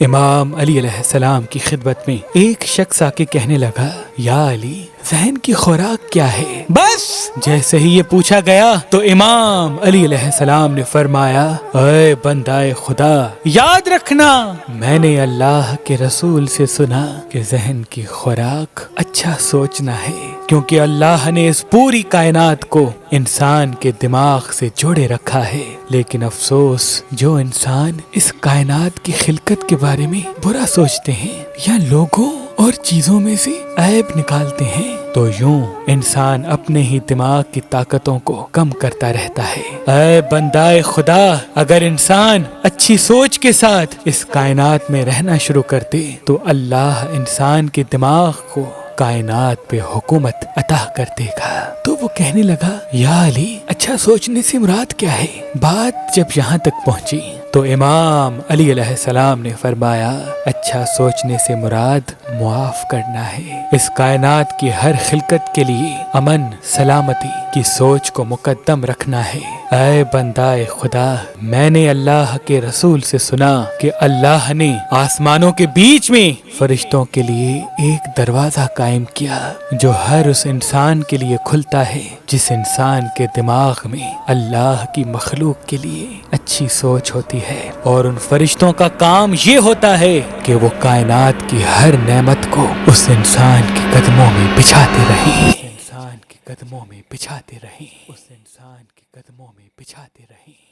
امام علی علیہ السلام کی خدمت میں ایک شخص آ کے کہنے لگا، یا علی، ذہن کی خوراک کیا ہے؟ بس جیسے ہی یہ پوچھا گیا تو امام علی علیہ السلام نے فرمایا، اے بندہ خدا، یاد رکھنا میں نے اللہ کے رسول سے سنا کہ ذہن کی خوراک اچھا سوچنا ہے، کیونکہ اللہ نے اس پوری کائنات کو انسان کے دماغ سے جوڑے رکھا ہے، لیکن افسوس جو انسان اس کائنات کی خلقت کے بارے میں برا سوچتے ہیں یا لوگوں اور چیزوں میں سے عیب نکالتے ہیں تو یوں انسان اپنے ہی دماغ کی طاقتوں کو کم کرتا رہتا ہے۔ اے بندہ خدا، اگر انسان اچھی سوچ کے ساتھ اس کائنات میں رہنا شروع کرتے تو اللہ انسان کے دماغ کو کائنات پہ حکومت عطا کر دے گا۔ تو وہ کہنے لگا، یا علی، اچھا سوچنے سے مراد کیا ہے؟ بات جب یہاں تک پہنچی تو امام علی علیہ السلام نے فرمایا، اچھا سوچنے سے مراد معاف کرنا ہے۔ اس کائنات کی ہر خلقت کے لیے امن سلامتی کی سوچ کو مقدم رکھنا ہے۔ اے بندہ خدا، میں نے اللہ کے رسول سے سنا کہ اللہ نے آسمانوں کے بیچ میں فرشتوں کے لیے ایک دروازہ قائم کیا جو ہر اس انسان کے لیے کھلتا ہے جس انسان کے دماغ میں اللہ کی مخلوق کے لیے اچھی سوچ ہوتی ہے، اور ان فرشتوں کا کام یہ ہوتا ہے کہ وہ کائنات کی ہر نعمت کو اس انسان کے قدموں میں بچھاتے رہیں، اس انسان کے قدموں میں بچھاتے رہیں، اس انسان کے قدموں میں بچھاتے رہیں۔